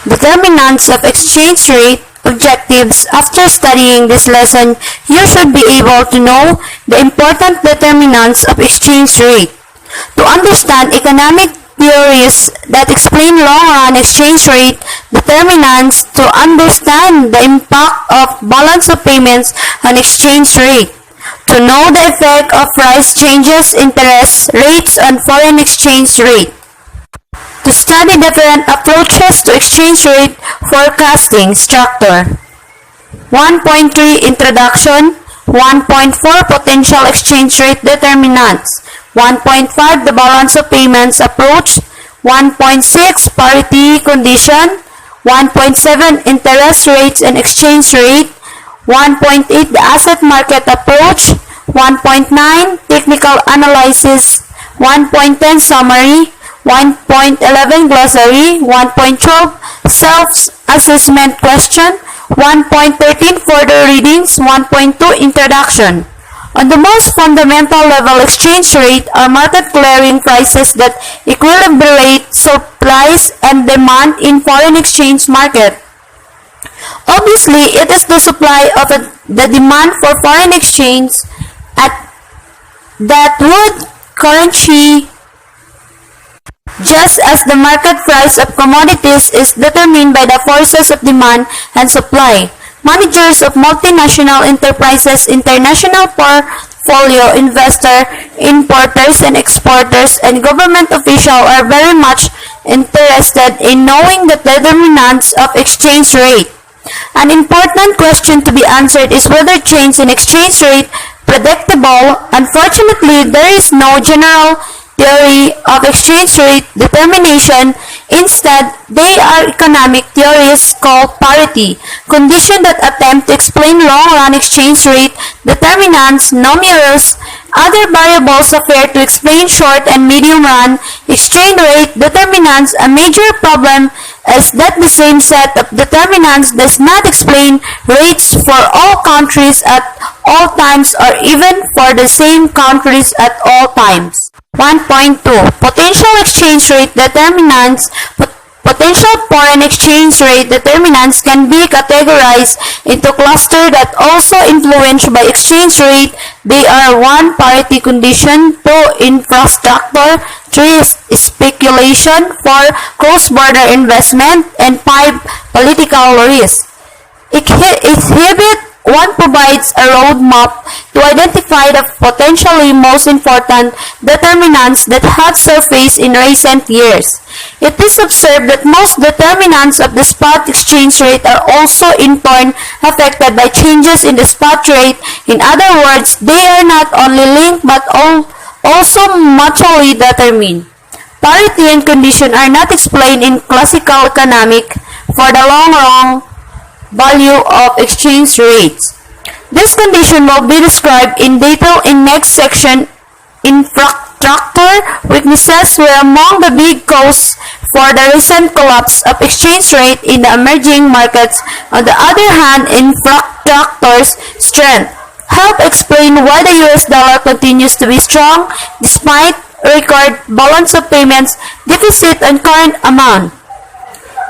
Determinants of exchange rate objectives. After studying this lesson, you should be able to know the important determinants of exchange rate. To understand economic theories that explain long-run exchange rate determinants, to understand the impact of balance of payments on exchange rate, to know the effect of price changes interest rates on foreign exchange rate, to study different approaches to exchange rate forecasting structure. 1.3 Introduction. 1.4 Potential exchange rate determinants. 1.5 The balance of payments approach. 1.6 Parity condition. 1.7 Interest rates and exchange rate. 1.8 The asset market approach. 1.9 Technical analysis. 1.10 Summary. 1.11 Glossary. 1.12 Self-assessment question. 1.13 Further readings. 1.2 Introduction. On the most fundamental level, exchange rate are market clearing prices that equilibrate supplies and demand in foreign exchange market. Obviously, it is the supply of the demand for foreign exchange at that would currency, just as the market price of commodities is determined by the forces of demand and supply. Managers of multinational enterprises, international portfolio investor, importers and exporters, and government officials are very much interested in knowing the determinants of exchange rate. An important question to be answered is whether change in exchange rate predictable. Unfortunately, there is no general theory of exchange rate determination. Instead, they are economic theories called parity condition that attempt to explain long-run exchange rate determinants. Numerous other variables appear to explain short and medium-run exchange rate determinants. A major problem is that the same set of determinants does not explain rates for all countries at all times or even for the same countries at all times. 1.2 Potential exchange rate determinants. Potential foreign exchange rate determinants can be categorized into clusters that also influenced by exchange rate. They are 1. Parity condition, 2. Infrastructure, 3. Speculation, 4. Cross-border investment, and 5. Political risk. Exhibit 1 provides a roadmap to identify the potentially most important determinants that have surfaced in recent years. It is observed that most determinants of the spot exchange rate are also in turn affected by changes in the spot rate. In other words, they are not only linked but also mutually determined. Parity and condition are not explained in classical economics for the long-run value of exchange rates. This condition will be described in detail in next section. Infrastructure weaknesses were among the big causes for the recent collapse of exchange rate in the emerging markets. On the other hand, infrastructure's strength help explain why the US dollar continues to be strong despite record balance of payments deficit and current amount.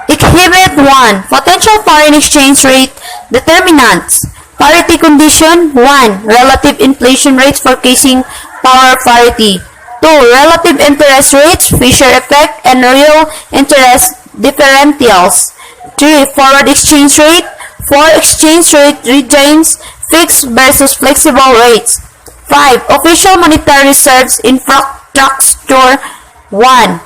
Exhibit 1 Potential foreign exchange rate determinants. Parity condition. 1. Relative inflation rates forecasting power parity. 2. Relative interest rates, Fisher effect, and real interest differentials. 3. Forward exchange rate. 4. Exchange rate regimes, fixed versus flexible rates. 5. Official monetary reserves infrastructure. 1.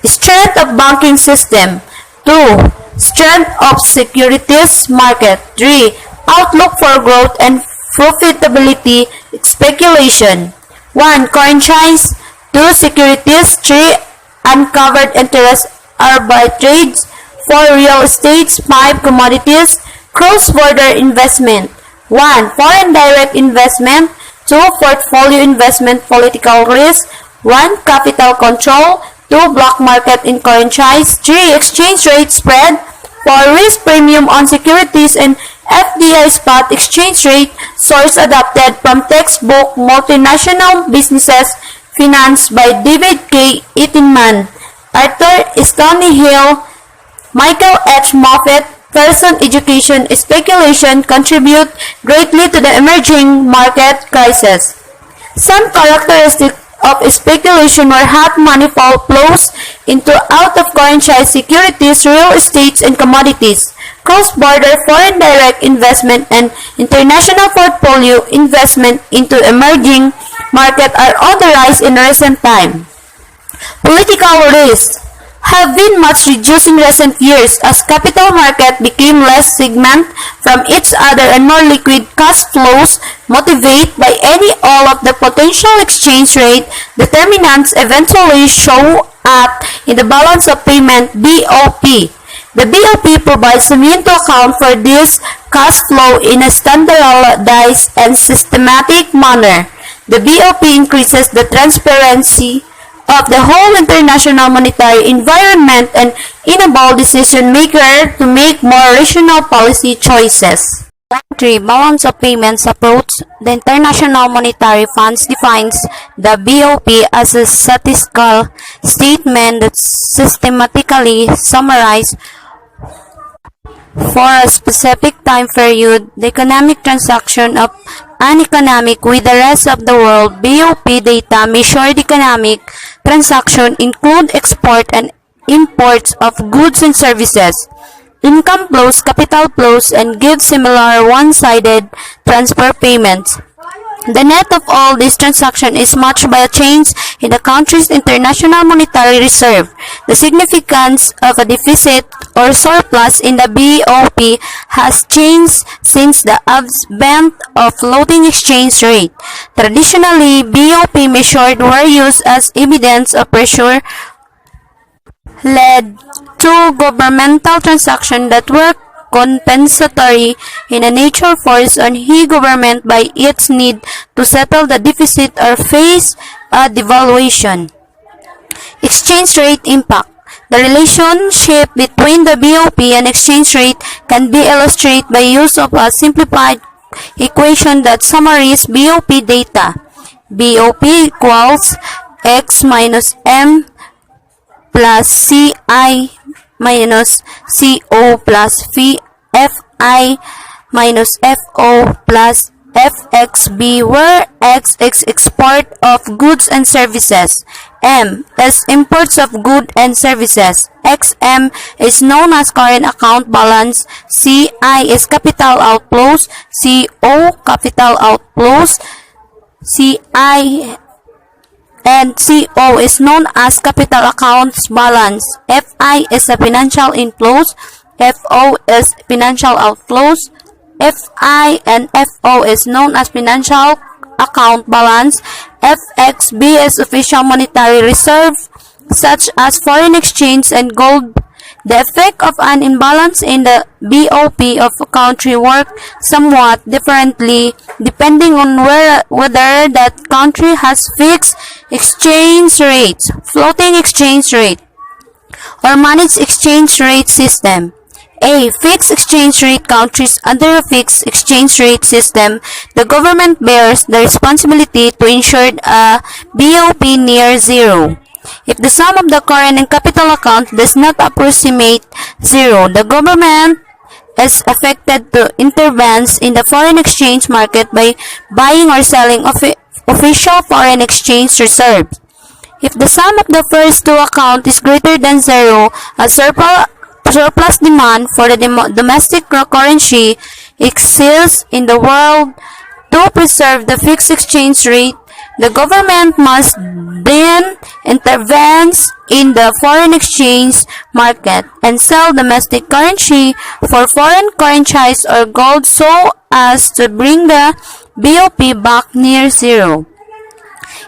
Strength of banking system. 2. Strength of securities market. 3. Outlook for growth and profitability speculation. 1. Currencies. 2. Securities. 3. Uncovered interest arbitrage. 4. Real estate. 5. Commodities. Cross-border investment. 1. Foreign direct investment. 2. Portfolio investment political risk. 1. Capital control. 2. Black market in currencies. 3. Exchange rate spread. 4. Risk premium on securities and FDI spot exchange rate. Source adapted from textbook Multinational Businesses financed by David K. Eatonman, Arthur Stonyhill, Michael H. Moffett, person education speculation contribute greatly to the emerging market crisis. Some characteristics of speculation were hot manifold flows into out-of-currency securities, real estate, and commodities, cross-border foreign direct investment, and international portfolio investment into emerging market are on the rise in recent time. Political risks have been much reduced in recent years as capital market became less segmented from each other and more liquid cash flows motivated by any all of the potential exchange rate determinants eventually show up in the balance of payment BOP. The BOP provides a means to account for this cash flow in a standardized and systematic manner. The BOP increases the transparency of the whole international monetary environment and enable decision makers to make more rational policy choices. 3. Balance of payments approach. The International Monetary Funds defines the BOP as a statistical statement that systematically summarizes for a specific time period the economic transaction of an economic with the rest of the world. BOP data measured economic transaction include export and imports of goods and services, income flows, capital flows, and give similar one-sided transfer payments. The net of all these transactions is matched by a change in the country's international monetary reserve. The significance of a deficit or surplus in the BOP has changed since the advent of floating exchange rate. Traditionally, BOP measured were used as evidence of pressure led to governmental transactions that were compensatory in a nature forced on the government by its need to settle the deficit or face a devaluation. Exchange rate impact. The relationship between the BOP and exchange rate can be illustrated by use of a simplified equation that summarizes BOP data. BOP equals X minus M plus CI minus CO plus FI minus FO plus FXB, where X is export of goods and services, M is imports of goods and services, XM is known as current account balance, CI is capital outflows, CO capital outflows, CI and CO is known as capital accounts balance. FI is the financial inflows. FO is financial outflows. FI and FO is known as financial account balance. FXB is official monetary reserve, such as foreign exchange and gold. The effect of an imbalance in the BOP of a country work somewhat differently depending on whether that country has fixed exchange rates, floating exchange rate, or managed exchange rate system. A. Fixed exchange rate countries under a fixed exchange rate system, the government bears the responsibility to ensure a BOP near zero. If the sum of the current and capital account does not approximate zero, the government is affected to intervene in the foreign exchange market by buying or selling official foreign exchange reserves. If the sum of the first two accounts is greater than zero, a surplus demand for the domestic currency exists in the world. To preserve the fixed exchange rate, the government must then intervene in the foreign exchange market and sell domestic currency for foreign currencies or gold so as to bring the BOP back near zero.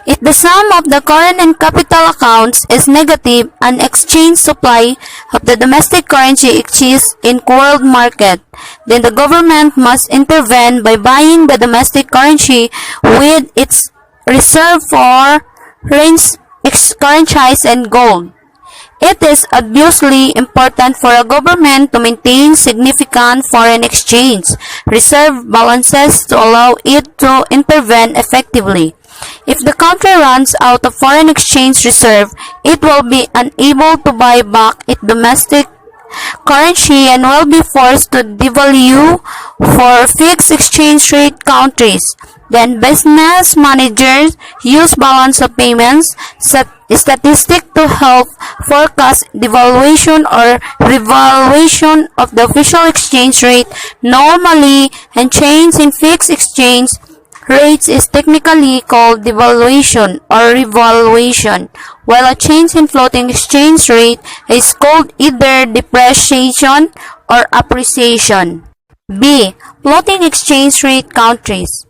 If the sum of the current and capital accounts is negative, an exchange supply of the domestic currency exists in world market, then the government must intervene by buying the domestic currency with its reserve for currencies and gold. It is obviously important for a government to maintain significant foreign exchange reserve balances to allow it to intervene effectively. If the country runs out of foreign exchange reserve, it will be unable to buy back its domestic currency and will be forced to devalue for fixed exchange rate countries. Then business managers use balance of payments statistic to help forecast devaluation or revaluation of the official exchange rate normally, and change in fixed exchange rates is technically called devaluation or revaluation, while a change in floating exchange rate is called either depreciation or appreciation. B. Floating exchange rate countries.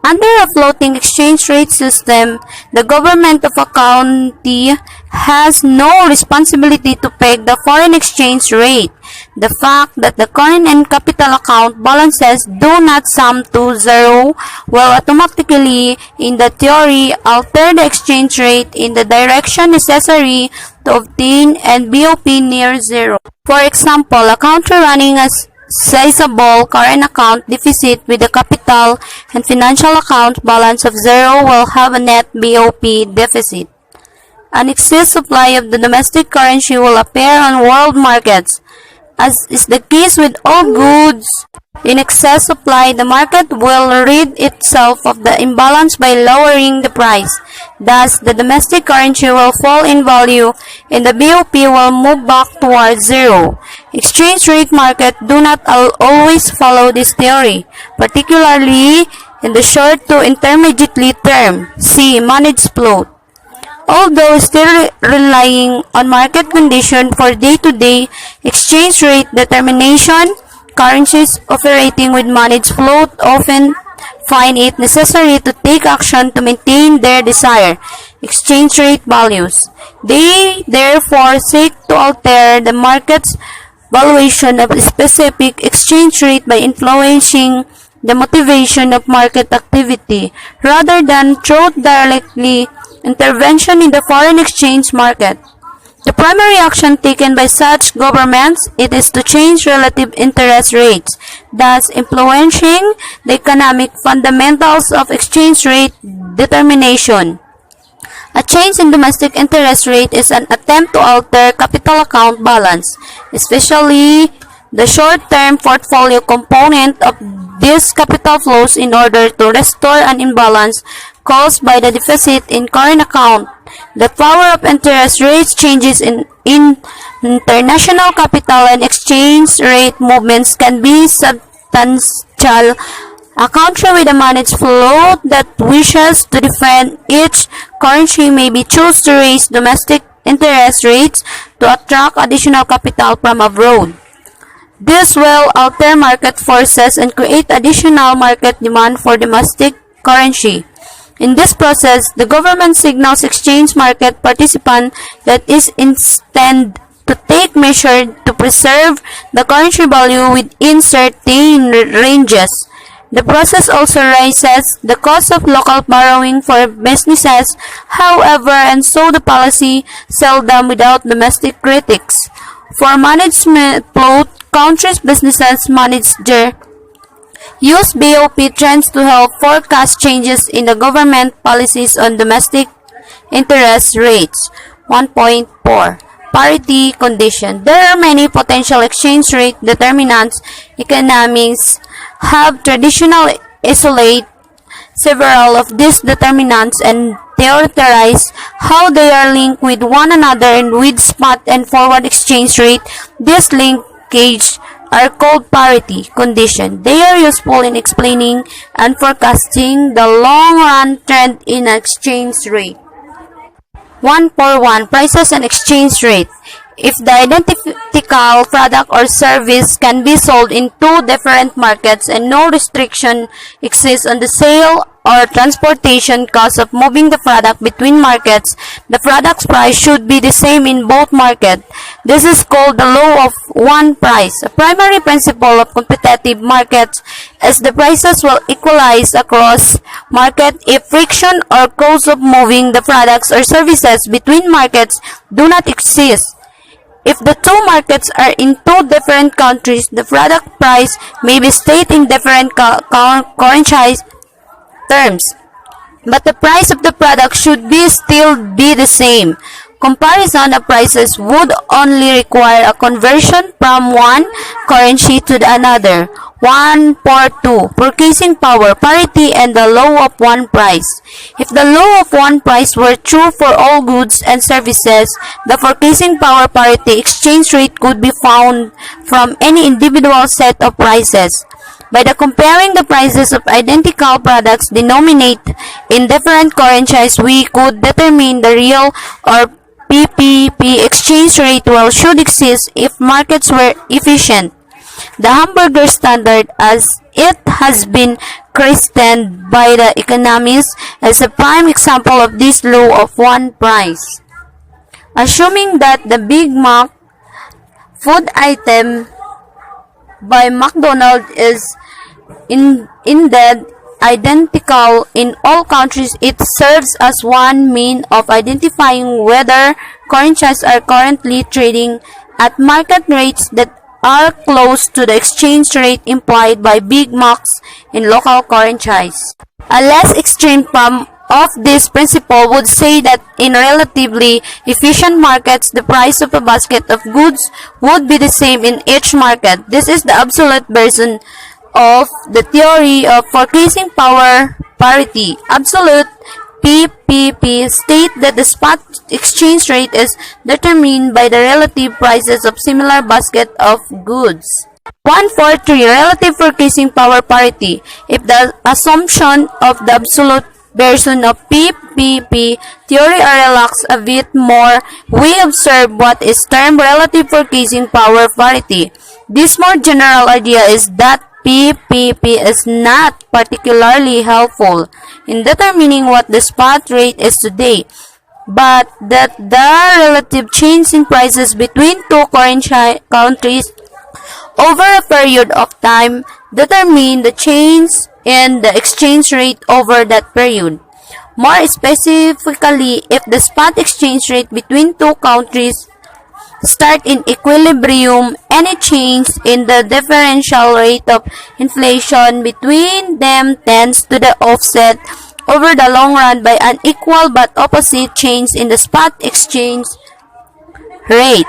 Under a floating exchange rate system, the government of a county has no responsibility to peg the foreign exchange rate. The fact that the current and capital account balances do not sum to zero will automatically, in the theory, alter the exchange rate in the direction necessary to obtain and BOP near zero. For example, a country running a sizable current account deficit with a capital and financial account balance of zero will have a net BOP deficit. An excess supply of the domestic currency will appear on world markets. As is the case with all goods in excess supply, the market will rid itself of the imbalance by lowering the price. Thus, the domestic currency will fall in value and the BOP will move back towards zero. Exchange rate markets do not always follow this theory, particularly in the short to intermediate term. See managed float. Although still relying on market conditions for day-to-day exchange rate determination, currencies operating with managed float often find it necessary to take action to maintain their desired exchange rate values. They therefore seek to alter the market's valuation of a specific exchange rate by influencing the motivation of market activity rather than through directly intervention in the foreign exchange market. The primary action taken by such governments it is to change relative interest rates, thus influencing the economic fundamentals of exchange rate determination. A change in domestic interest rate is an attempt to alter capital account balance, especially the short-term portfolio component of these capital flows in order to restore an imbalance caused by the deficit in current account. The power of interest rates changes in international capital and exchange rate movements can be substantial. A country with a managed float that wishes to defend its currency may be choose to raise domestic interest rates to attract additional capital from abroad. This will alter market forces and create additional market demand for domestic currency. In this process, the government signals exchange market participants that it intends to take measures to preserve the currency value within certain ranges. The process also raises the cost of local borrowing for businesses, however, and so the policy seldom without domestic critics. For management float, countries' businesses manager use BOP trends to help forecast changes in the government policies on domestic interest rates. 1.4 Parity condition. There are many potential exchange rate determinants. Economists have traditionally isolated several of these determinants and theorize how they are linked with one another and with spot and forward exchange rate. This linkage are called parity conditions. They are useful in explaining and forecasting the long-run trend in exchange rate. 141 Prices and exchange rate. If the identical product or service can be sold in two different markets and no restriction exists on the sale or transportation cost of moving the product between markets, the product's price should be the same in both markets. This is called the law of one price. A primary principle of competitive markets is the prices will equalize across market if friction or cost of moving the products or services between markets do not exist. If the two markets are in two different countries, the product price may be stated in different currency terms, but the price of the product should still be the same. Comparison of prices would only require a conversion from one currency to another. 142. Purchasing power, parity, and the law of one price. If the law of one price were true for all goods and services, the purchasing power parity exchange rate could be found from any individual set of prices. By comparing the prices of identical products denominated in different currencies, we could determine the real or PPP exchange rate while should exist if markets were efficient. The hamburger standard, as it has been christened by the economists, is a prime example of this law of one price. Assuming that the Big Mac food item by McDonald's is indeed identical in all countries, it serves as one mean of identifying whether currencies are currently trading at market rates that are close to the exchange rate implied by Big Macs in local currencies. A less extreme form of this principle would say that in relatively efficient markets, the price of a basket of goods would be the same in each market. This is the absolute version of the theory of purchasing power parity. Absolute PPP state that the spot exchange rate is determined by the relative prices of similar basket of goods. 143. Relative purchasing power parity. If the assumption of the absolute version of PPP theory are relaxed a bit more, we observe what is termed relative purchasing power parity. This more general idea is that PPP is not particularly helpful in determining what the spot rate is today, but that the relative change in prices between two countries over a period of time determine the change in the exchange rate over that period. More specifically, if the spot exchange rate between two countries start in equilibrium, any change in the differential rate of inflation between them tends to the offset over the long run by an equal but opposite change in the spot exchange rate.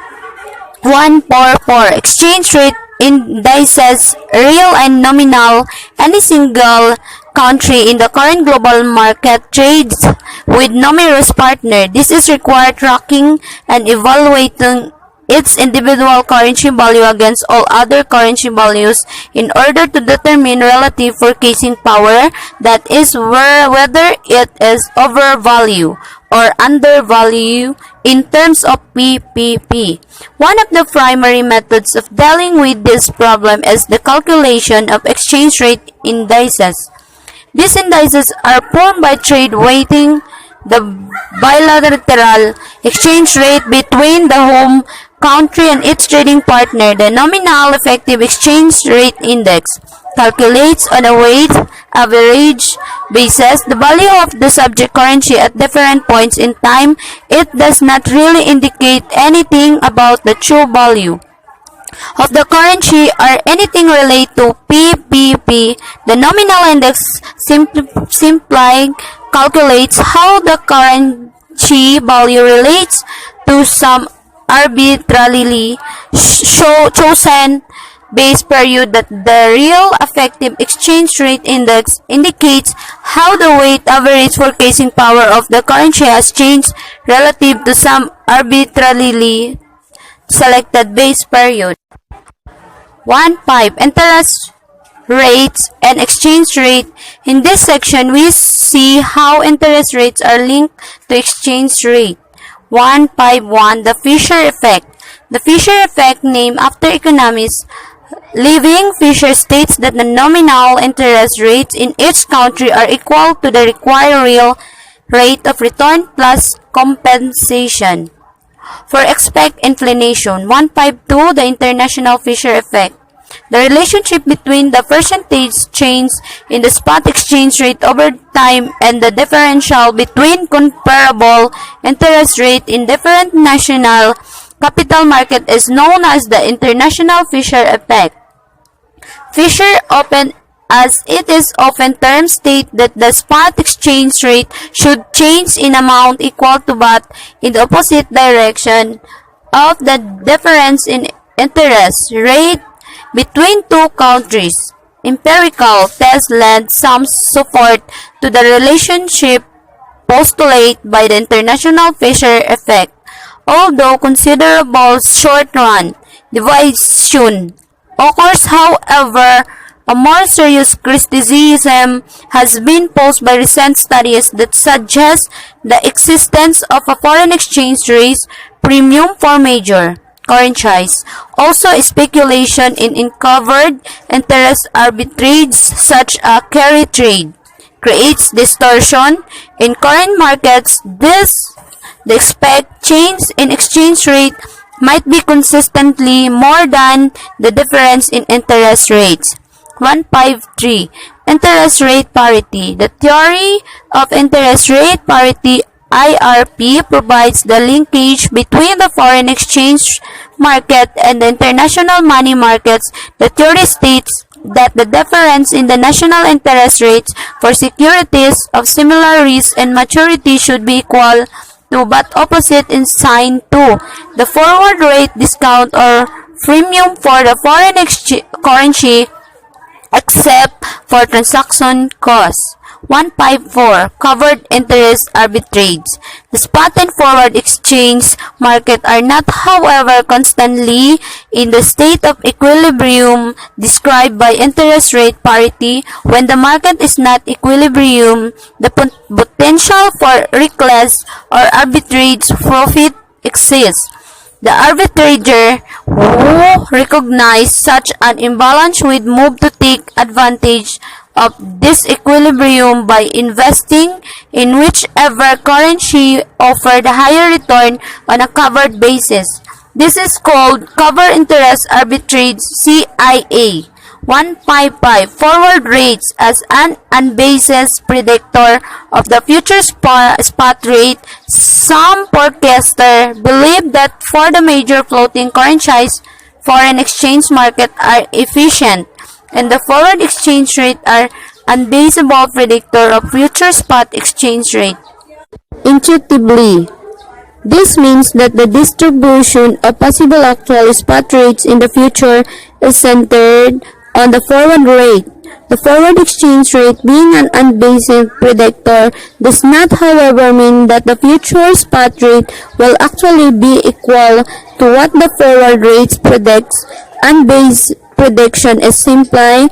144. Exchange rate indices, real and nominal. Any single country in the current global market trades with numerous partners. This is required tracking and evaluating its individual currency value against all other currency values in order to determine relative purchasing power, that is, whether it is overvalued or undervalued in terms of PPP. One of the primary methods of dealing with this problem is the calculation of exchange rate indices. These indices are formed by trade weighting the bilateral exchange rate between the home country and its trading partner. The nominal effective exchange rate index calculates on a weighted average basis the value of the subject currency at different points in time. It does not really indicate anything about the true value of the currency or anything related to PPP. The nominal index simply calculates how the currency value relates to some arbitrarily chosen base period. That the real effective exchange rate index indicates how the weighted average purchasing power of the currency has changed relative to some arbitrarily selected base period. 1.5. Interest rates and exchange rate. In this section, we see how interest rates are linked to exchange rate. 151. The Fisher effect. The Fisher effect, named after economist Living Fisher, states that the nominal interest rates in each country are equal to the required real rate of return plus compensation for expected inflation. 152. The International Fisher effect. The relationship between the percentage change in the spot exchange rate over time and the differential between comparable interest rate in different national capital market is known as the International Fisher effect. Fisher as it is often termed, state that the spot exchange rate should change in amount equal to but in the opposite direction of the difference in interest rate between two countries. Empirical tests lend some support to the relationship postulated by the international Fisher effect, although considerable short-run deviation occurs. However, a more serious criticism has been posed by recent studies that suggest the existence of a foreign exchange rate premium for major currencies. Also, speculation in uncovered interest arbitrage such as carry trade creates distortion in current markets. The expect change in exchange rate might be consistently more than the difference in interest rates. 153. Interest rate parity. The theory of interest rate parity IRP provides the linkage between the foreign exchange market and the international money markets. The theory states that the difference in the national interest rates for securities of similar risk and maturity should be equal to but opposite in sign to the forward rate discount or premium for the foreign currency except for transaction costs. 154. Covered interest arbitrage. The spot and forward exchange market are not, however, constantly in the state of equilibrium described by interest rate parity. When the market is not equilibrium, the potential for reckless or arbitrage profit exists. The arbitrator who recognizes such an imbalance would move to take advantage of this equilibrium by investing in whichever currency offered a higher return on a covered basis. This is called covered interest arbitrage, CIA. 155. Forward rates as an unbasis predictor of the future spot rate. Some forecasters believe that for the major floating currencies, foreign exchange market are efficient, and the forward exchange rate are unbaseable predictor of future spot exchange rate. Intuitively, this means that the distribution of possible actual spot rates in the future is centered on the forward rate. The forward exchange rate being an unbasis predictor does not, however, mean that the future spot rate will actually be equal to what the forward rate predicts. Unbased prediction is simply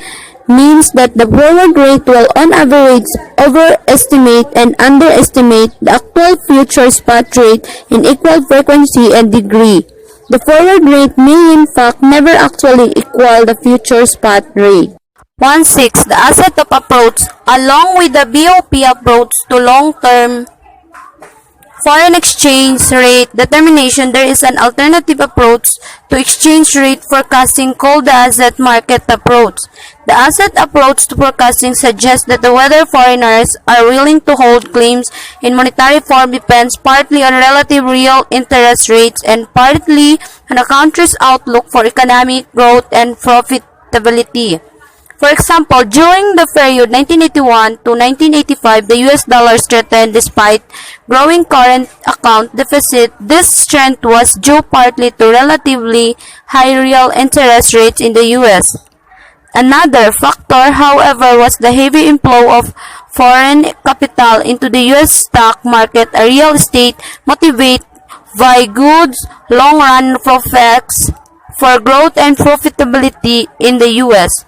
means that the forward rate will on average overestimate and underestimate the actual future spot rate in equal frequency and degree. The forward rate may in fact never actually equal the future spot rate. 1.6. The asset of approach. Along with the BOP approach to long-term foreign exchange rate determination, there is an alternative approach to exchange rate forecasting called the asset market approach. The asset approach to forecasting suggests that whether foreigners are willing to hold claims in monetary form depends partly on relative real interest rates and partly on a country's outlook for economic growth and profitability. For example, during the period 1981 to 1985, the US dollar strengthened despite growing current account deficit. This strength was due partly to relatively high real interest rates in the US. Another factor, however, was the heavy inflow of foreign capital into the US stock market, a real estate motivated by goods long-run prospects for growth and profitability in the US.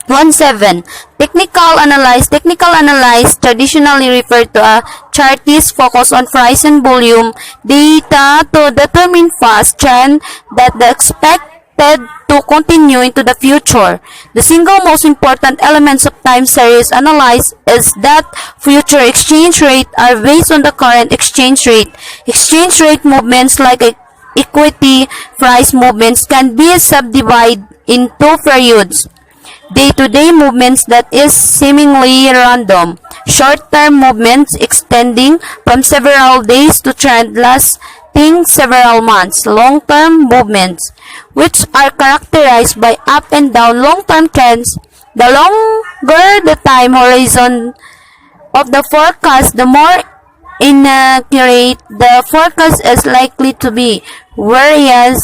1.7. Technical analysis. Technical analysis traditionally referred to a chartist focus on price and volume data to determine fast trend that the expected to continue into the future. The single most important elements of time series analysis is that future exchange rate are based on the current exchange rate. Exchange rate movements like equity price movements can be subdivided into periods. Day-to-day movements that is seemingly random, short-term movements extending from several days to trend lasting several months, long-term movements, which are characterized by up and down long-term trends The longer the time horizon of the forecast, the more inaccurate the forecast is likely to be, whereas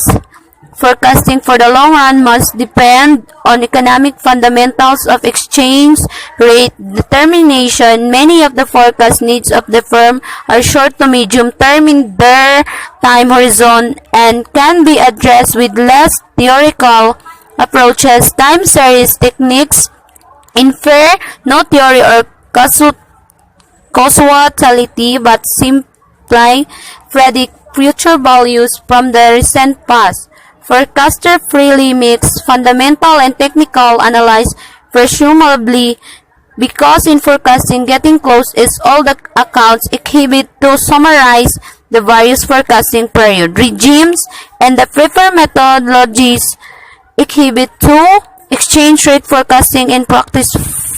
forecasting for the long run must depend on economic fundamentals of exchange rate determination. Many of the forecast needs of the firm are short to medium term in their time horizon and can be addressed with less theoretical approaches. Time series techniques infer no theory or causality but simply predict future values from the recent past. Forecaster freely mix fundamental and technical analysis, presumably because in forecasting getting close is all the accounts exhibit to summarize the various forecasting period regimes and the preferred methodologies exhibit to exchange rate forecasting in practice.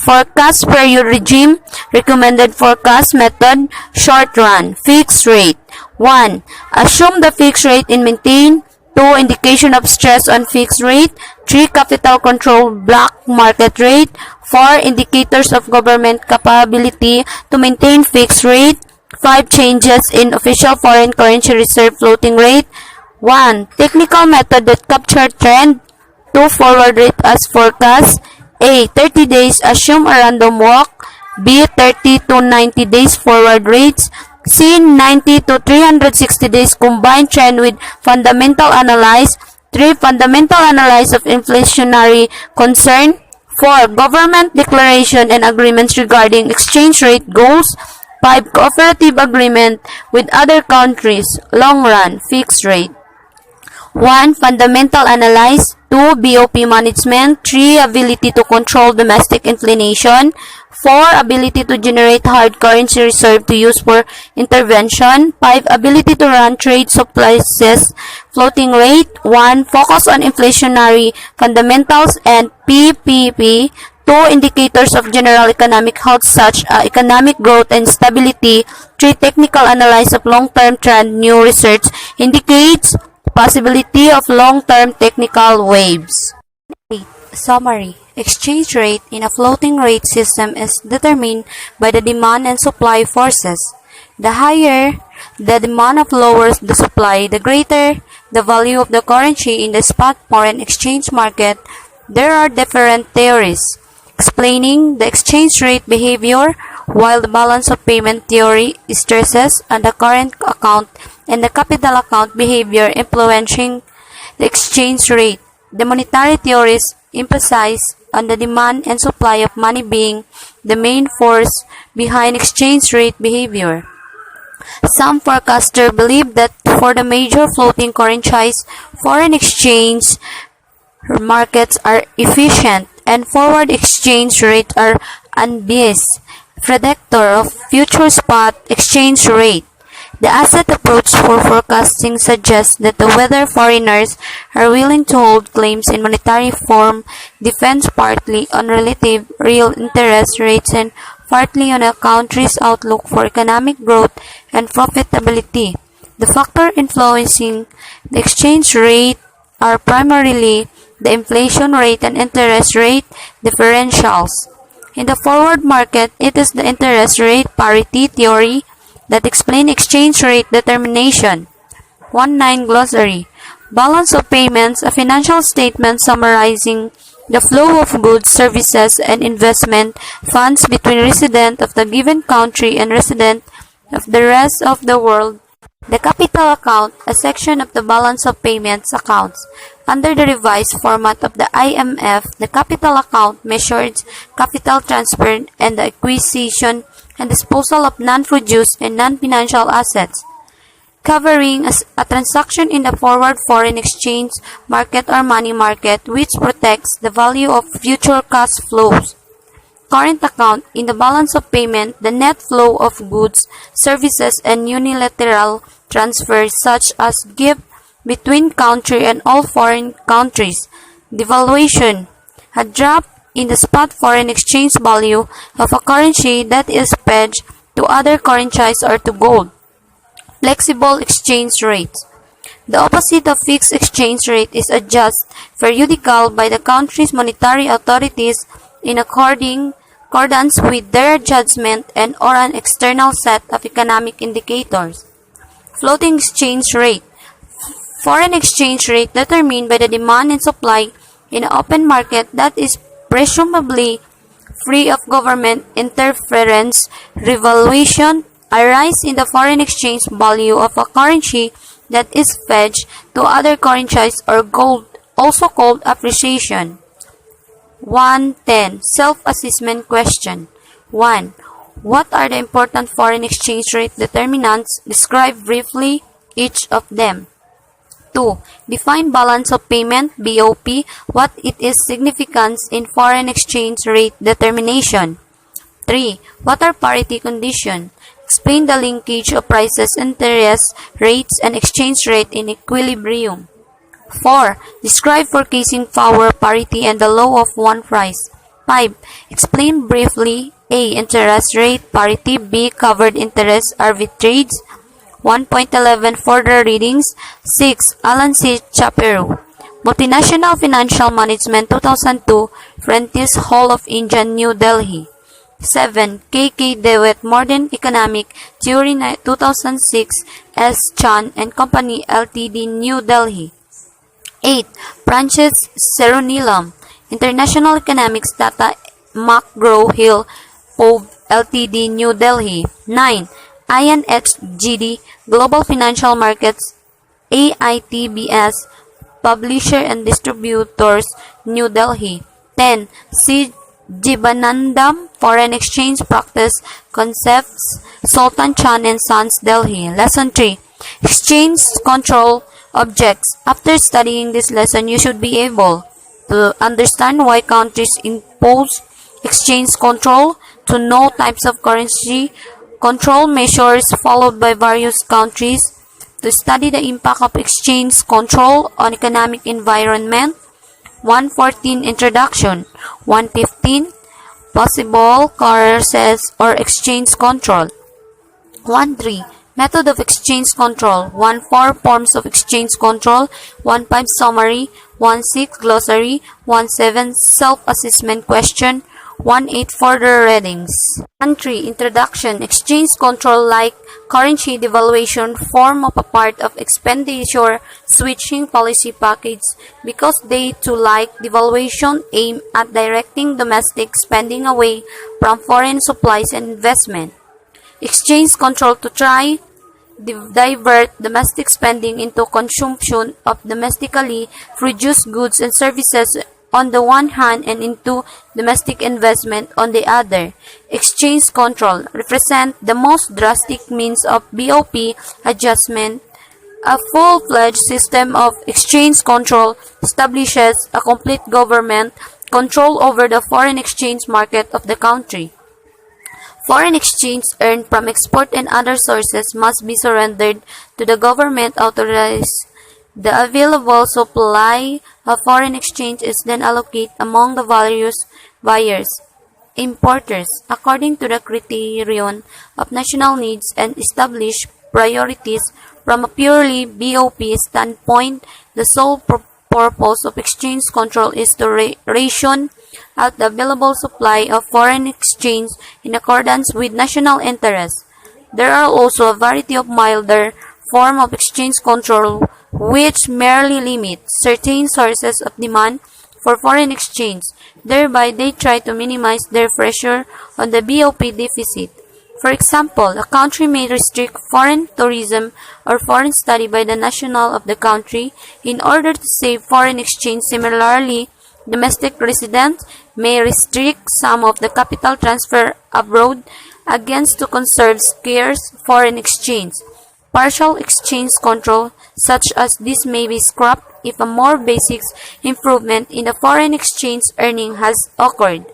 Forecast period regime, recommended forecast method, short run, fixed rate. 1. Assume the fixed rate and maintain. 2. Indication of stress on fixed rate. 3. Capital control black market rate. 4. Indicators of government capability to maintain fixed rate. 5. Changes in official foreign currency reserve floating rate. 1. Technical method that capture trend. 2. Forward rate as forecast. A. 30 days assume a random walk. B. 30 to 90 days forward rates. C. 90 to 360 days combined trend with fundamental analysis. 3. Fundamental analysis of inflationary concern. 4. Government declaration and agreements regarding exchange rate goals. 5. Cooperative agreement with other countries. Long run, fixed rate. 1. Fundamental analysis. 2. BOP management. 3. Ability to control domestic inflation. 4. Ability to generate hard currency reserve to use for intervention. 5. Ability to run trade supplies floating rate. 1. Focus on inflationary fundamentals and PPP. 2. Indicators of general economic health such as economic growth and stability. 3. Technical analysis of long-term trend. New research indicates possibility of long-term technical waves. 8. Summary. Exchange rate in a floating rate system is determined by the demand and supply forces. The higher the demand of lowers the supply, the greater the value of the currency in the spot foreign exchange market. There are different theories explaining the exchange rate behavior, while the balance of payment theory stresses on the current account and the capital account behavior influencing the exchange rate. The monetary theories emphasize on the demand and supply of money being the main force behind exchange rate behavior. Some forecasters believe that for the major floating currencies, foreign exchange markets are efficient and forward exchange rates are unbiased predictor of future spot exchange rate. The asset approach for forecasting suggests that whether foreigners are willing to hold claims in monetary form depends partly on relative real interest rates and partly on a country's outlook for economic growth and profitability. The factors influencing the exchange rate are primarily the inflation rate and interest rate differentials. In the forward market, it is the interest rate parity theory that explains exchange rate determination. 1.9 Glossary. Balance of payments, a financial statement summarizing the flow of goods, services, and investment funds between resident of the given country and resident of the rest of the world. The capital account, a section of the balance of payments accounts. Under the revised format of the IMF, the capital account measures capital transfer and the acquisition and disposal of non-produced and non-financial assets, covering a transaction in the forward foreign exchange market or money market, which protects the value of future cash flows. Current account, in the balance of payment, the net flow of goods, services, and unilateral transfers such as gift between country and all foreign countries. Devaluation, a drop in the spot foreign exchange value of a currency that is pledged to other currencies or to gold. Flexible exchange rates. The opposite of fixed exchange rate is adjusted periodically by the country's monetary authorities in accordance with their judgment and or an external set of economic indicators. Floating exchange rate. Foreign exchange rate determined by the demand and supply in an open market that is presumably free of government interference. Revaluation. A rise in the foreign exchange value of a currency that is fetched to other currencies or gold, also called appreciation. 110. Self-assessment question. 1. What are the important foreign exchange rate determinants? Describe briefly each of them. 2. Define balance of payment, BOP, what it is significance in foreign exchange rate determination. 3. What are parity conditions? Explain the linkage of prices, interest rates, and exchange rate in equilibrium. 4. Describe purchasing power parity and the law of one price. 5. Explain briefly A. Interest rate parity, B. Covered interest arbitrage. 1.11 Further readings. 6. Alan C. Chaperu. Multinational Financial Management 2002, Prentice Hall of India, New Delhi. 7. K. Dewitt, Modern Economic Theory 2006, S. Chan and Company Ltd, New Delhi. 8. Branches Seronilam, International Economics Data McGraw-Hill, Poe Ltd, New Delhi. 9. Ian H. GD, Global Financial Markets, AITBS, Publisher and Distributors, New Delhi. 10. C. Jibanandam, Foreign Exchange Practice Concepts, Sultan Chan and Sons, Delhi. Lesson 3. Exchange Control Objects. After studying this lesson, you should be able to understand why countries impose exchange control, to know types of currency control measures followed by various countries, to study the impact of exchange control on economic environment. 114 Introduction. 115 Possible causes or exchange control. 1.3 Method of exchange control. 1.4 Forms of exchange control. 1.5 Summary. 1.6 Glossary. 1.7 Self-assessment question. 1.8 Further readings. 1.3 Introduction. Exchange control, like currency devaluation, form of a part of expenditure switching policy package because they too, like devaluation, aim at directing domestic spending away from foreign supplies and investment. Exchange control to try divert domestic spending into consumption of domestically produced goods and services on the one hand and into domestic investment on the other. Exchange control represent the most drastic means of BOP adjustment. A full-fledged system of exchange control establishes a complete government control over the foreign exchange market of the country. Foreign exchange earned from export and other sources must be surrendered to the government authorized. The available supply of foreign exchange is then allocated among the various buyers, importers, according to the criterion of national needs and established priorities. From a purely BOP standpoint, the sole purpose of exchange control is to ration out the available supply of foreign exchange in accordance with national interests. There are also a variety of milder forms of exchange control which merely limit certain sources of demand for foreign exchange. Thereby, they try to minimize their pressure on the BOP deficit. For example, a country may restrict foreign tourism or foreign study by the national of the country in order to save foreign exchange. Similarly, domestic residents may restrict some of the capital transfer abroad against to conserve scarce foreign exchange. Partial exchange control, such as this, may be scrapped if a more basic improvement in the foreign exchange earning has occurred.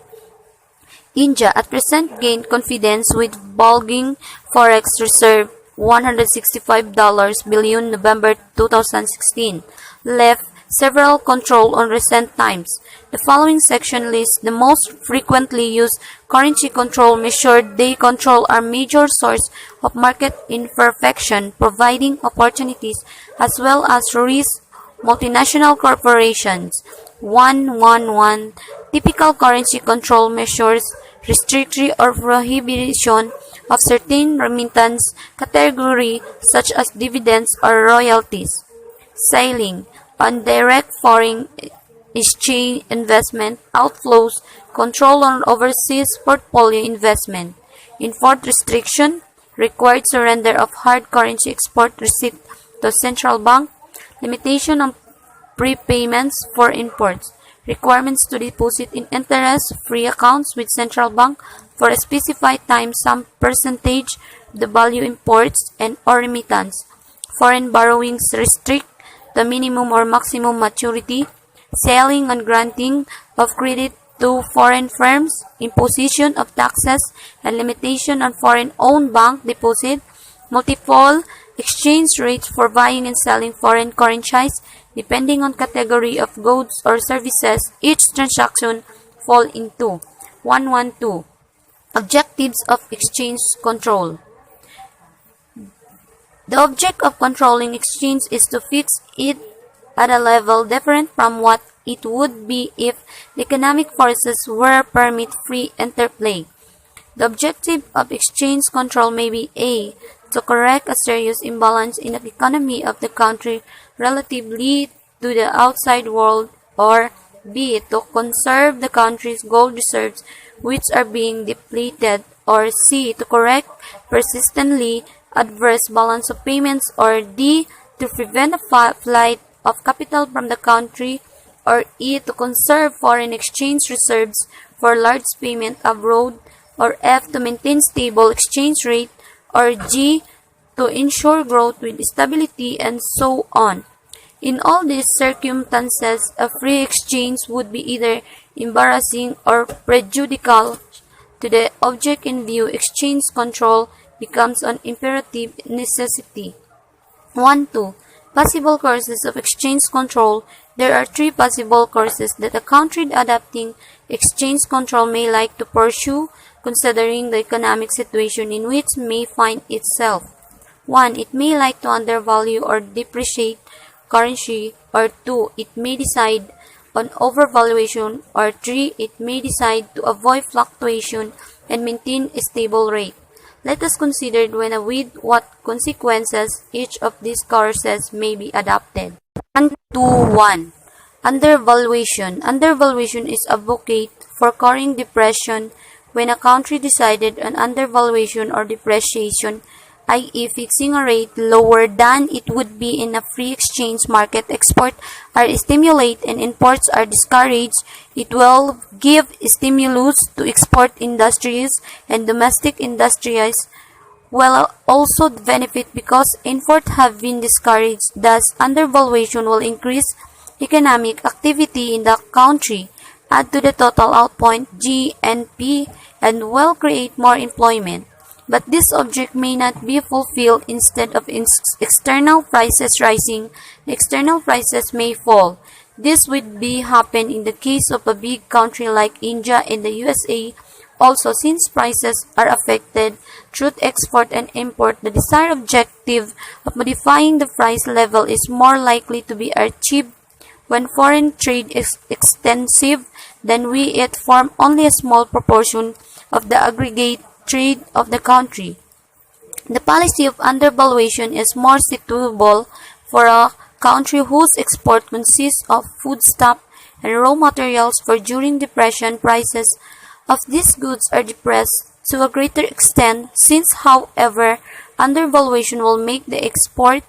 India at present gained confidence with bulging forex reserve $165 billion November 2016, left several control on recent times. The following section lists the most frequently used currency control measures. They control are major source of market imperfection, providing opportunities as well as risk. Multinational corporations. 111 Typical currency control measures restriction or prohibition of certain remittance category such as dividends or royalties. Sailing on direct foreign exchange investment outflows, control on overseas portfolio investment, import restriction, required surrender of hard currency export receipt to central bank, limitation on prepayments for imports, requirements to deposit in interest-free accounts with central bank for a specified time some percentage of the value imports and or remittance, foreign borrowings restrict the minimum or maximum maturity, selling and granting of credit to foreign firms, imposition of taxes and limitation on foreign-owned bank deposit, multiple exchange rates for buying and selling foreign currencies, depending on category of goods or services, each transaction fall into 112. Objectives of exchange control. The object of controlling exchange is to fix it at a level different from what it would be if the economic forces were permit free interplay. The objective of exchange control may be A. To correct a serious imbalance in the economy of the country relatively to the outside world, or B. To conserve the country's gold reserves which are being depleted, or C. To correct persistently adverse balance of payments, or D. To prevent a flight of capital from the country, or E. To conserve foreign exchange reserves for large payment abroad, or F. To maintain stable exchange rate, or G. To ensure growth with stability, and so on. In all these circumstances, a free exchange would be either embarrassing or prejudicial to the object in view. Exchange control becomes an imperative necessity. 1-2. Possible courses of exchange control. There are three possible courses that a country adopting exchange control may like to pursue, considering the economic situation in which it may find itself. 1. It may like to undervalue or depreciate currency, or 2. It may decide on overvaluation, or 3. It may decide to avoid fluctuation and maintain a stable rate. Let us consider when and with what consequences each of these courses may be adopted. 1. Undervaluation. Undervaluation is advocate for curing depression when a country decided on undervaluation or depreciation, i.e. fixing a rate lower than it would be in a free exchange market. Export are stimulated and imports are discouraged. It will give stimulus to export industries, and domestic industries will also benefit because imports have been discouraged. Thus, undervaluation will increase economic activity in the country, add to the total output (GNP), and will create more employment. But this object may not be fulfilled. Instead of external prices rising, external prices may fall. This would be happen in the case of a big country like India and the USA. Also, since prices are affected through export and import, the desired objective of modifying the price level is more likely to be achieved when foreign trade is extensive than we it form only a small proportion of the aggregate trade of the country. The policy of undervaluation is more suitable for a country whose export consists of foodstuff and raw materials, for during depression prices of these goods are depressed to a greater extent. Since, however, undervaluation will make the export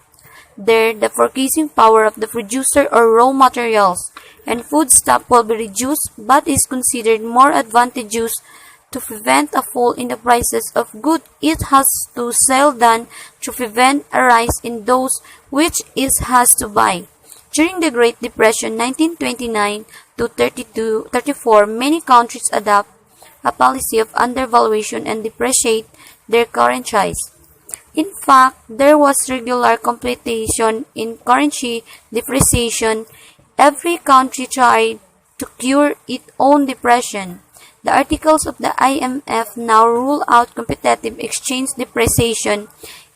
there the purchasing power of the producer or raw materials and foodstuff will be reduced, but is considered more advantageous to prevent a fall in the prices of goods it has to sell than to prevent a rise in those which it has to buy. During the Great Depression 1929 to 34, many countries adopt a policy of undervaluation and depreciate their currencies. In fact, there was regular competition in currency depreciation. Every country tried to cure its own depression. The articles of the IMF now rule out competitive exchange depreciation.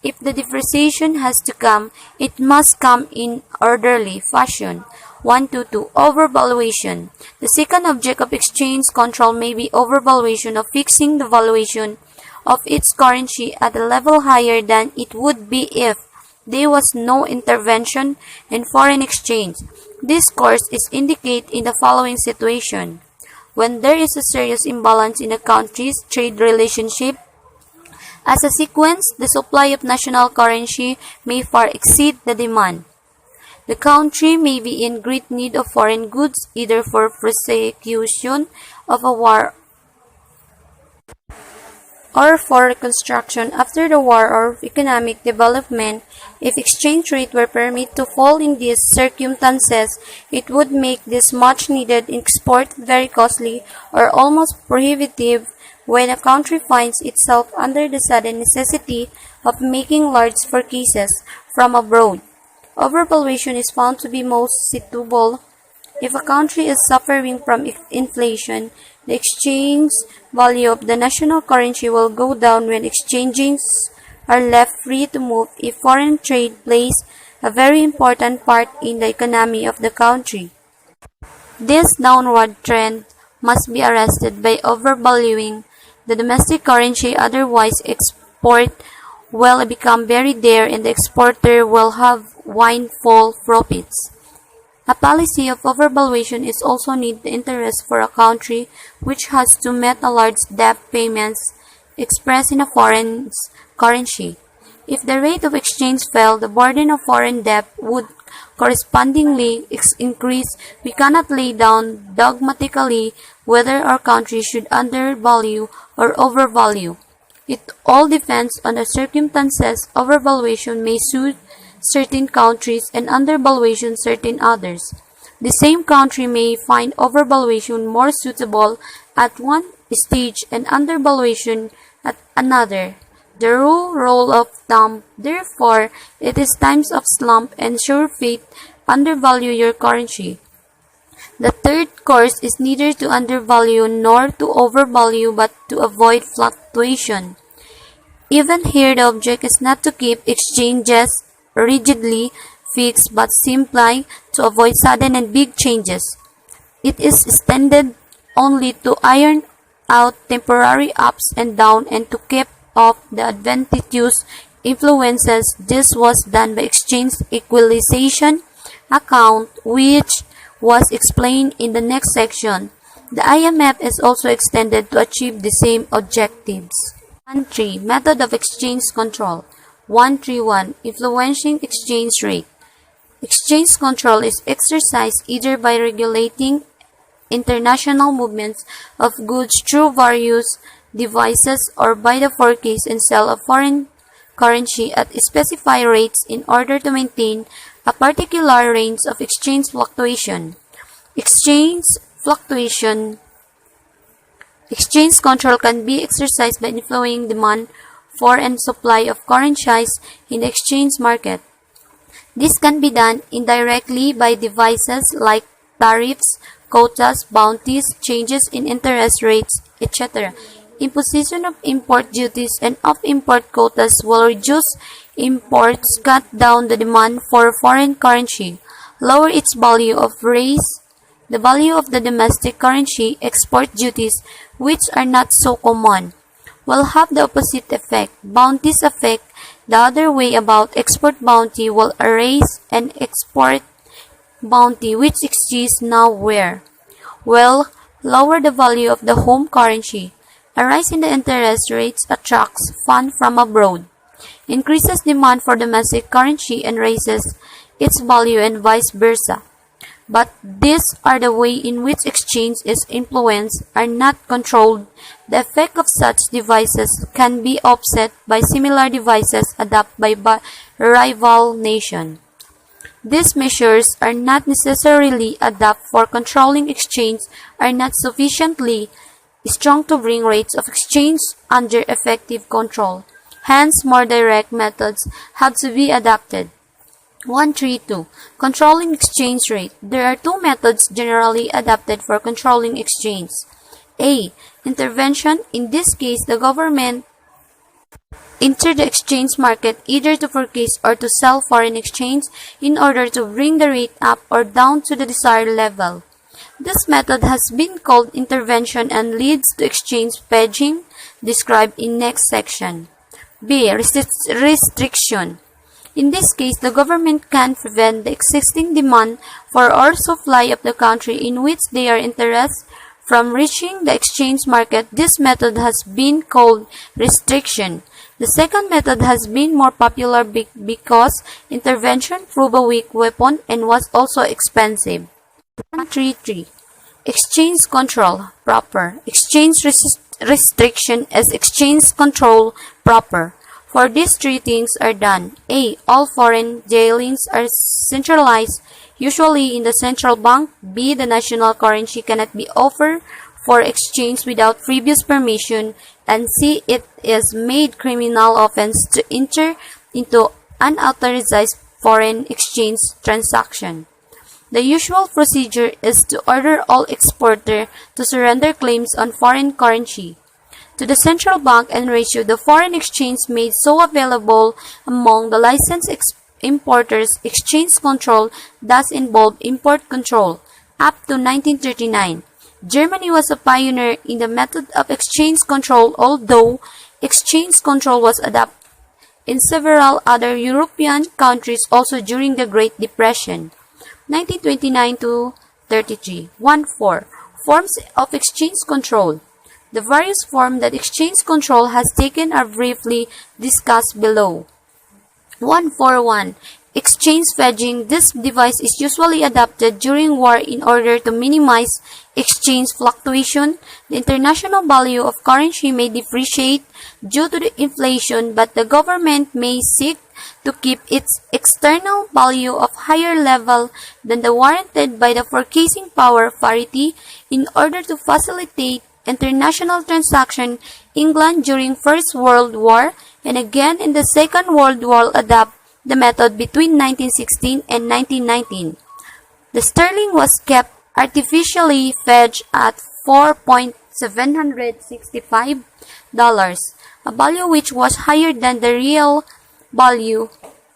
If the depreciation has to come, it must come in orderly fashion. 122. Overvaluation. The second object of exchange control may be overvaluation of fixing the valuation of its currency at a level higher than it would be if there was no intervention in foreign exchange. This course is indicated in the following situation. When there is a serious imbalance in a country's trade relationship, as a sequence, the supply of national currency may far exceed the demand. The country may be in great need of foreign goods either for prosecution of a war or for reconstruction after the war or economic development. If exchange rate were permitted to fall in these circumstances, it would make this much needed export very costly or almost prohibitive when a country finds itself under the sudden necessity of making large purchases from abroad. Overvaluation is found to be most suitable if a country is suffering from inflation. The exchange value of the national currency will go down when exchanges are left free to move if foreign trade plays a very important part in the economy of the country. This downward trend must be arrested by overvaluing the domestic currency, otherwise export will become very dear and the exporter will have windfall profits. A policy of overvaluation is also need the interest for a country which has to meet a large debt payments expressed in a foreign currency. If the rate of exchange fell, the burden of foreign debt would correspondingly increase. We cannot lay down dogmatically whether our country should undervalue or overvalue. It all depends on the circumstances. Overvaluation may suit certain countries and undervaluation certain others. The same country may find overvaluation more suitable at one stage and undervaluation at another. The rule of thumb, therefore, it is times of slump and sure fate undervalue your currency. The third course is neither to undervalue nor to overvalue but to avoid fluctuation. Even here the object is not to keep exchanges rigidly fixed but simply to avoid sudden and big changes. It is extended only to iron out temporary ups and downs and to keep off the adventitious influences. This was done by exchange equalization account, which was explained in the next section. The IMF is also extended to achieve the same objectives. 1.3 Method of exchange control. 131 Influencing exchange rate. Exchange control is exercised either by regulating international movements of goods through various devices or by the purchase and sale of foreign currency at specified rates in order to maintain a particular range of exchange fluctuation. Exchange control can be exercised by influencing demand for and supply of currencies in the exchange market. This can be done indirectly by devices like tariffs, quotas, bounties, changes in interest rates, etc. Imposition of import duties and of import quotas will reduce imports, cut down the demand for foreign currency, lower its value or raise the value of the domestic currency. Export duties, which are not so common, will have the opposite effect. Bounties affect the other way about. Export bounty will erase an export bounty which exists nowhere, will lower the value of the home currency. A rise in the interest rates attracts funds from abroad, increases demand for domestic currency and raises its value and vice versa. But these are the way in which exchange is influenced are not controlled. The effect of such devices can be offset by similar devices adopted by rival nations. These measures are not necessarily adopted for controlling exchange, are not sufficiently strong to bring rates of exchange under effective control. Hence, more direct methods have to be adopted. 132. Controlling exchange rate. There are two methods generally adopted for controlling exchange. A. Intervention. In this case, the government enter the exchange market either to purchase or to sell foreign exchange in order to bring the rate up or down to the desired level. This method has been called intervention and leads to exchange hedging, described in next section. B. Restriction. In this case, the government can prevent the existing demand for or supply of the country in which they are interested from reaching the exchange market. This method has been called restriction. The second method has been more popular because intervention proved a weak weapon and was also expensive. 133. Exchange control proper. Exchange restriction is exchange control proper. For these three things are done. A. All foreign dealings are centralized, usually in the central bank. B. The national currency cannot be offered for exchange without previous permission. And C. It is made criminal offense to enter into unauthorized foreign exchange transaction. The usual procedure is to order all exporters to surrender claims on foreign currency to the central bank and ratio the foreign exchange made so available among the licensed importers. Exchange control thus involved import control. Up to 1939, Germany was a pioneer in the method of exchange control, although exchange control was adopted in several other European countries also during the Great Depression. 1929 to 33. 1.4. Forms of exchange control. The various forms that exchange control has taken are briefly discussed below. 1.4.1. Exchange hedging. This device is usually adopted during war in order to minimize exchange fluctuation. The international value of currency may depreciate due to the inflation, but the government may seek to keep its external value of higher level than the warranted by the purchasing power parity in order to facilitate international transaction. England during First World War and again in the Second World War adopt the method between 1916 and 1919. The sterling was kept artificially hedged at $4.765, a value which was higher than the real value.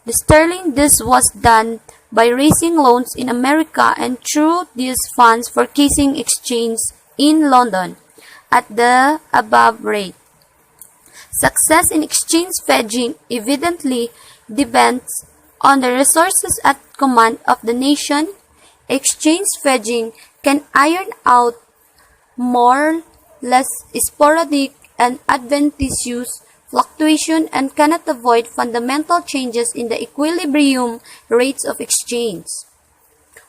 The sterling. This was done by raising loans in America and through these funds purchasing exchange in London at the above rate. Success in exchange hedging evidently depends on the resources at command of the nation. Exchange hedging can iron out more or less sporadic and adventitious fluctuation and cannot avoid fundamental changes in the equilibrium rates of exchange.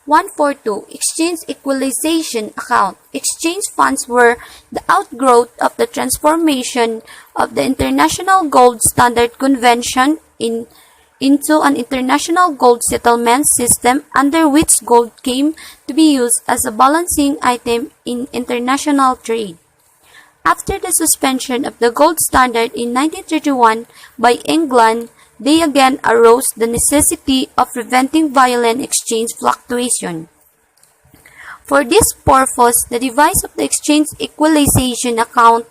142. Exchange equalization account. Exchange funds were the outgrowth of the transformation of the International Gold Standard Convention into an international gold settlement system under which gold came to be used as a balancing item in international trade. After the suspension of the gold standard in 1931 by England, they again arose the necessity of preventing violent exchange fluctuation. For this purpose, the device of the exchange equalization account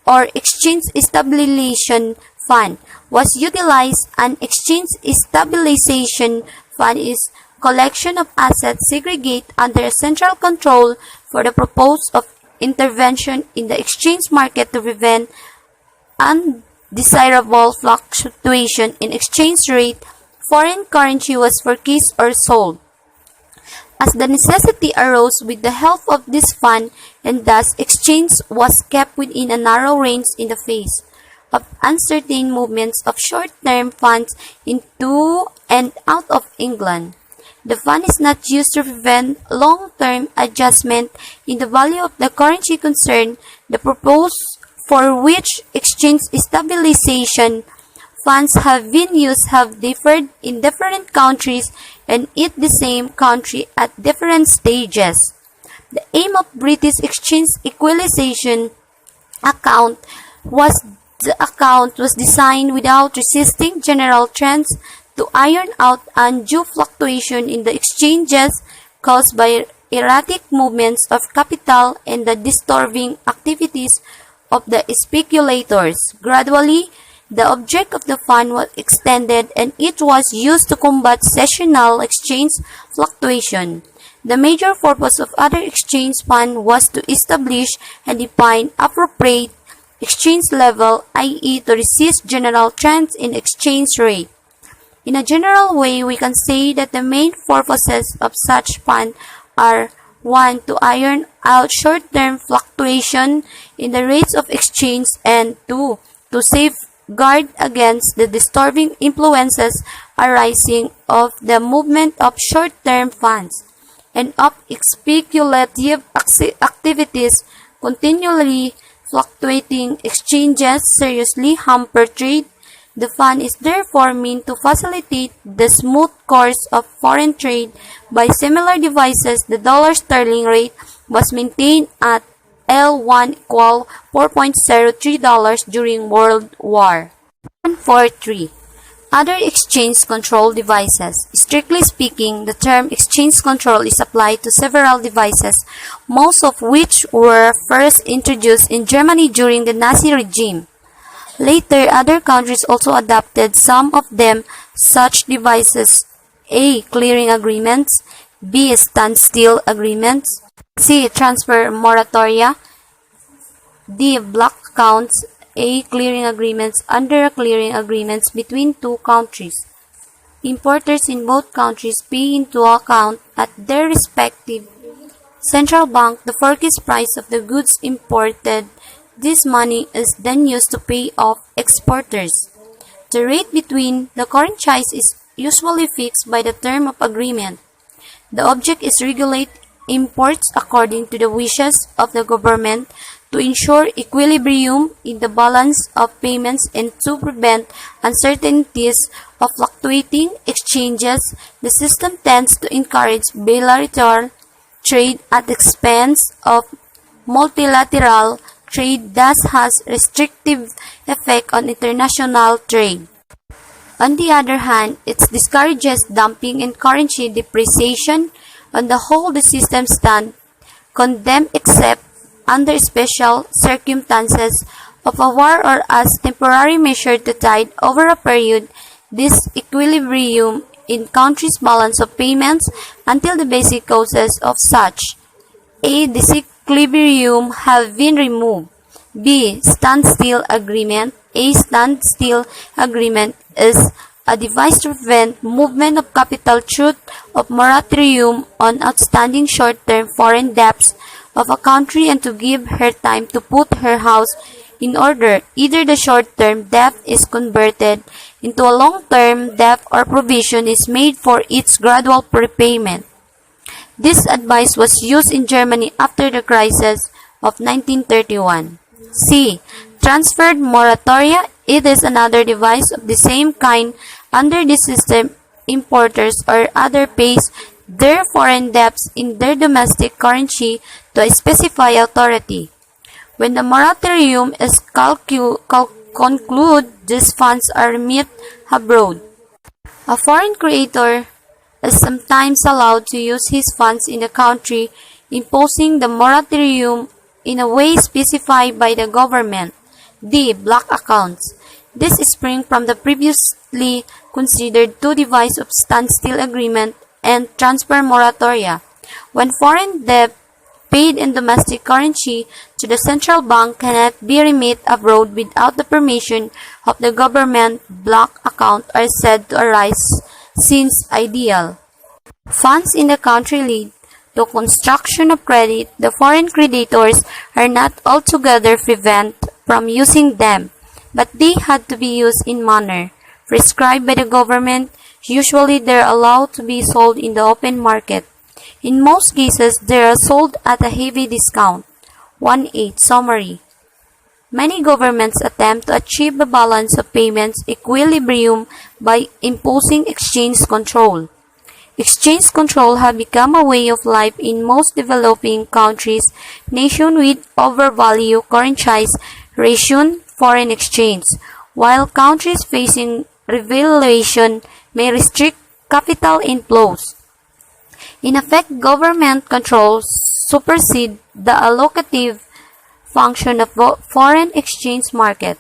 or exchange stabilization fund was utilized. An exchange stabilization fund is a collection of assets segregated under a central control for the purpose of intervention in the exchange market to prevent undesirable fluctuation in exchange rate. Foreign currency was purchased or sold as the necessity arose with the help of this fund, and thus exchange was kept within a narrow range in the face of uncertain movements of short-term funds into and out of England. The fund is not used to prevent long-term adjustment in the value of the currency concerned. The purpose for which exchange stabilization funds have been used have differed in different countries and in the same country at different stages. The aim of British exchange equalization account was designed without resisting general trends to iron out undue fluctuation in the exchanges caused by erratic movements of capital and the disturbing activities of the speculators. Gradually, The object of the fund was extended and it was used to combat seasonal exchange fluctuation. The major purpose of other exchange fund was to establish and define appropriate exchange level, i.e. to resist general trends in exchange rate. In a general way, we can say that the main purposes of such fund are 1. To iron out short-term fluctuation in the rates of exchange, and 2. To safeguard against the disturbing influences arising of the movement of short-term funds and of speculative activities. Continually fluctuating exchanges seriously hamper trade. The fund is therefore meant to facilitate the smooth course of foreign trade. By similar devices, the dollar sterling rate was maintained at L1 equal $4.03 during World War. 143. Other exchange control devices. Strictly speaking, the term exchange control is applied to several devices, most of which were first introduced in Germany during the Nazi regime. Later, other countries also adopted some of them. Such devices: A. Clearing agreements, B. Standstill agreements, C. Transfer moratoria, D. Block accounts, A. Clearing agreements under clearing agreements between two countries. Importers in both countries pay into account at their respective central bank the forecast price of the goods imported. This money is then used to pay off exporters. The rate between the currencies is usually fixed by the term of agreement. The object is regulate imports according to the wishes of the government to ensure equilibrium in the balance of payments and to prevent uncertainties of fluctuating exchanges. The system tends to encourage bilateral trade at the expense of multilateral trade, thus has restrictive effect on international trade. On the other hand, it discourages dumping and currency depreciation. On the whole, the system stands condemned except under special circumstances of a war or as temporary measure to tide over a period this equilibrium in countries' balance of payments until the basic causes of such a disequilibrium have been removed. B. Standstill agreement. A standstill agreement is a device to prevent movement of capital through of moratorium on outstanding short-term foreign debts of a country and to give her time to put her house in order. Either the short-term debt is converted into a long-term debt or provision is made for its gradual prepayment. This advice was used in Germany after the crisis of 1931. C. Transferred moratoria. It is another device of the same kind. Under this system, importers or other pays their foreign debts in their domestic currency to a specified authority. When the moratorium is concluded, these funds are remitted abroad. A foreign creator is sometimes allowed to use his funds in the country, imposing the moratorium in a way specified by the government. D. Block accounts. This springs from the previously considered two devices of standstill agreement and transfer moratoria. When foreign debt paid in domestic currency to the central bank cannot be remitted abroad without the permission of the government, block accounts are said to arise since ideal funds in the country lead to construction of credit. The foreign creditors are not altogether prevented from using them, but they had to be used in manner prescribed by the government. Usually they are allowed to be sold in the open market. In most cases, they are sold at a heavy discount. 1.8 Summary. Many governments attempt to achieve a balance of payments equilibrium by imposing exchange control. Exchange control have become a way of life in most developing countries. Nations with overvalued currencies ration foreign exchange, while countries facing revaluation may restrict capital inflows. In effect, government controls supersede the allocative function of foreign exchange market.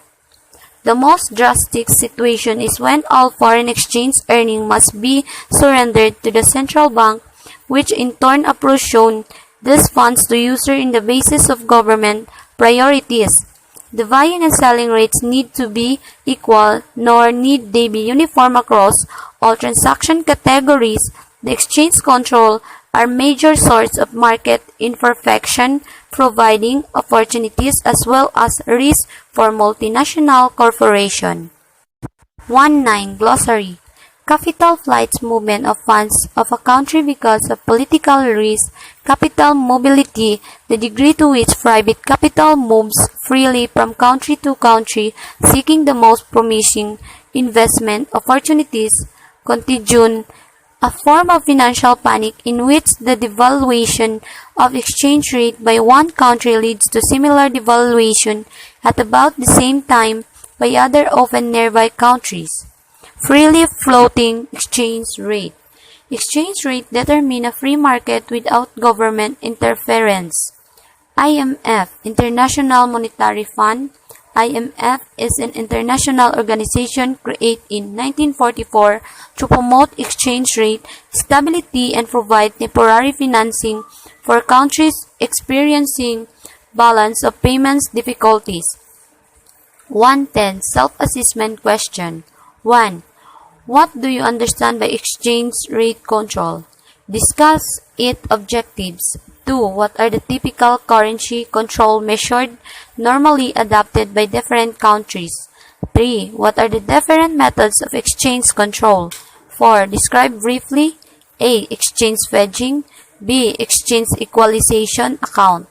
The most drastic situation is when all foreign exchange earning must be surrendered to the central bank, which in turn apportions these funds to user in the basis of government priorities. The buying and selling rates need to be equal, nor need they be uniform across all transaction categories. The exchange control are major source of market imperfection, providing opportunities as well as risks for multinational corporations. 19. Glossary. Capital flights, movement of funds of a country because of political risk. Capital mobility, the degree to which private capital moves freely from country to country, seeking the most promising investment opportunities. Contagion, a form of financial panic in which the devaluation of exchange rate by one country leads to similar devaluation at about the same time by other often nearby countries. Freely floating exchange rate. Exchange rate determine a free market without government interference. IMF, International Monetary Fund. IMF is an international organization created in 1944 to promote exchange rate stability and provide temporary financing for countries experiencing balance of payments difficulties. 110. Self-assessment question. 1. What do you understand by exchange rate control? Discuss its objectives. 2. What are the typical currency control measures normally adopted by different countries? 3. What are the different methods of exchange control? 4. Describe briefly A. Exchange hedging. B. Exchange equalization account.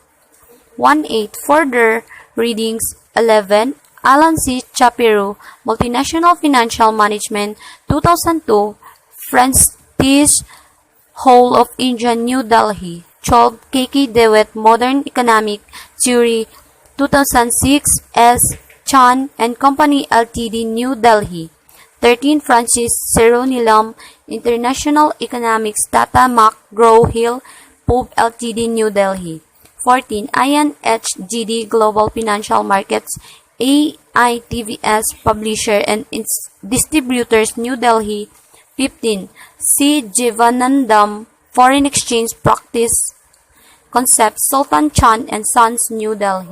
1.8. Further readings. 11. Alan C. Chapiru, Multinational Financial Management, 2002, Prestige Hall of India, New Delhi. 12. K.K. Dewitt, Modern Economic Theory, 2006, S. Chan and Company Ltd, New Delhi. 13. Francis Ceronilam, International Economics, Tata McGraw-Hill, Pub Ltd, New Delhi. 14. Ian H. G.D. Global Financial Markets, AITVS, Publisher and Distributors, New Delhi. 15. C. Jivanandam, Foreign Exchange Practice Concepts, Sultan Chan and Sons, New Delhi.